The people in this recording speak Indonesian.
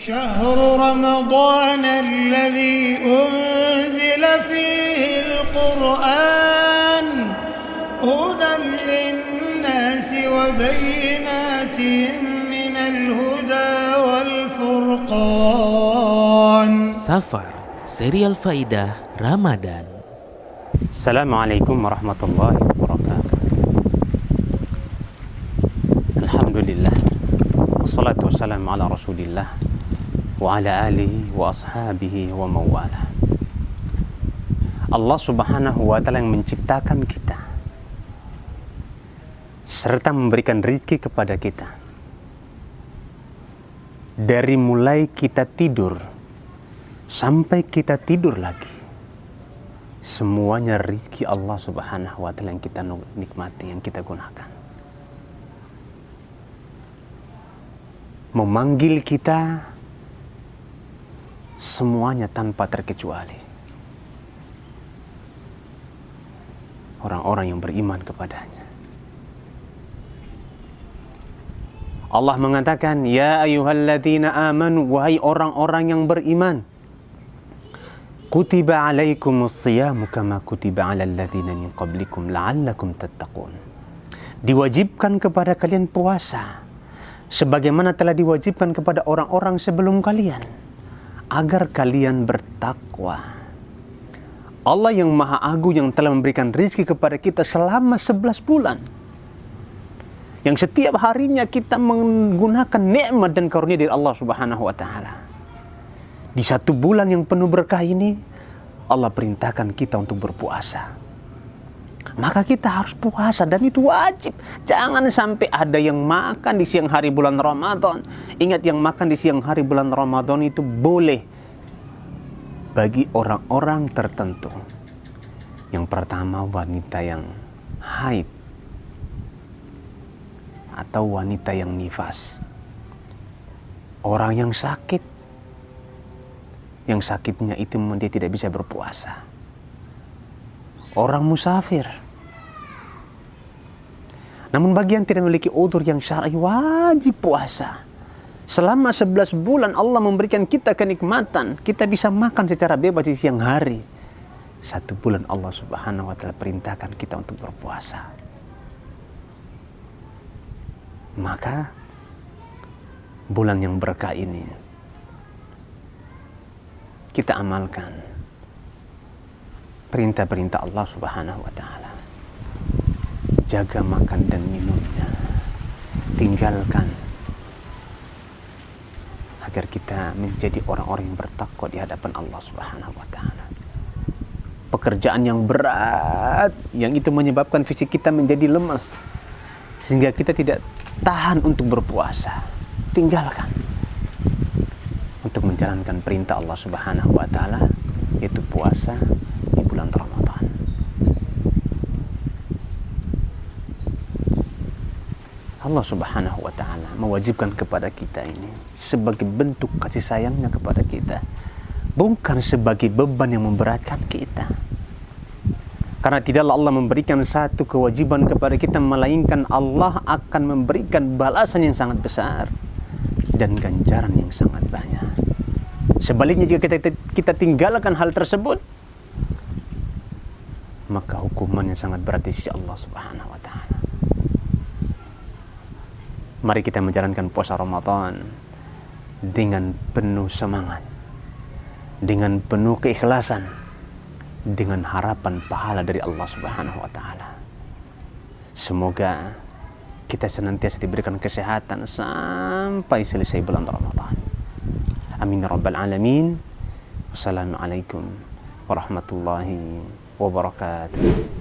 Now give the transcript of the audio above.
شهر رمضان الذي أنزل فيه القرآن هدى للناس وبينات من الهدى والفرقان. Safar, serial Faidah Ramadan. Assalamualaikum warahmatullahi wabarakatuh. Alhamdulillah, wassalatu wassalamu ala rasulillah wa ala alihi wa ashabihi wa mawala. Allah subhanahu wa ta'ala yang menciptakan kita serta memberikan rezeki kepada kita. Dari mulai kita tidur sampai kita tidur lagi, semuanya rezeki Allah subhanahu wa ta'ala yang kita nikmati, yang kita gunakan. Memanggil kita semuanya tanpa terkecuali orang-orang yang beriman kepadanya. Allah mengatakan, ya ayyuhalladzina amanu, wahai orang-orang yang beriman, kutiba alaikumus siyamu kama kutiba alal ladzina min qablikum la'allakum tattaqun. Diwajibkan kepada kalian puasa sebagaimana telah diwajibkan kepada orang-orang sebelum kalian, agar kalian bertakwa. Allah yang Maha Agung yang telah memberikan rezeki kepada kita selama 11 bulan, yang setiap harinya kita menggunakan nikmat dan karunia dari Allah subhanahu wa ta'ala. Di satu bulan yang penuh berkah ini, Allah perintahkan kita untuk berpuasa. Maka kita harus puasa, dan itu wajib. Jangan sampai ada yang makan di siang hari bulan Ramadan. Ingat, yang makan di siang hari bulan Ramadan itu boleh bagi orang-orang tertentu. Yang pertama, wanita yang haid atau wanita yang nifas, orang yang sakit, yang sakitnya itu dia tidak bisa berpuasa, orang musafir. Namun bagi yang tidak memiliki udzur yang syar'i, wajib puasa. Selama 11 bulan Allah memberikan kita kenikmatan, kita bisa makan secara bebas di siang hari. 1 bulan Allah subhanahu wa ta'ala perintahkan kita untuk berpuasa. Maka bulan yang berkah ini kita amalkan perintah-perintah Allah subhanahu wa ta'ala. Jaga makan dan minumnya, tinggalkan, agar kita menjadi orang-orang yang bertakwa di hadapan Allah subhanahu wa ta'ala. Pekerjaan yang berat, yang itu menyebabkan fisik kita menjadi lemas sehingga kita tidak tahan untuk berpuasa, tinggalkan untuk menjalankan perintah Allah subhanahu wa ta'ala, yaitu puasa di bulan Ramadan. Allah subhanahu wa ta'ala mewajibkan kepada kita ini sebagai bentuk kasih sayangnya kepada kita, bukan sebagai beban yang memberatkan kita. Karena tidaklah Allah memberikan satu kewajiban kepada kita, melainkan Allah akan memberikan balasan yang sangat besar dan ganjaran yang sangat banyak. Sebaliknya, jika kita tinggalkan hal tersebut, maka hukumannya sangat berat di sisi Allah subhanahu wa ta'ala. Mari kita menjalankan puasa Ramadan dengan penuh semangat, dengan penuh keikhlasan, dengan harapan pahala dari Allah subhanahu wa ta'ala. Semoga kita senantiasa diberikan kesehatan sampai selesai bulan Ramadan. Amin ya rabbal alamin. Wassalamualaikum warahmatullahi wabarakatuh.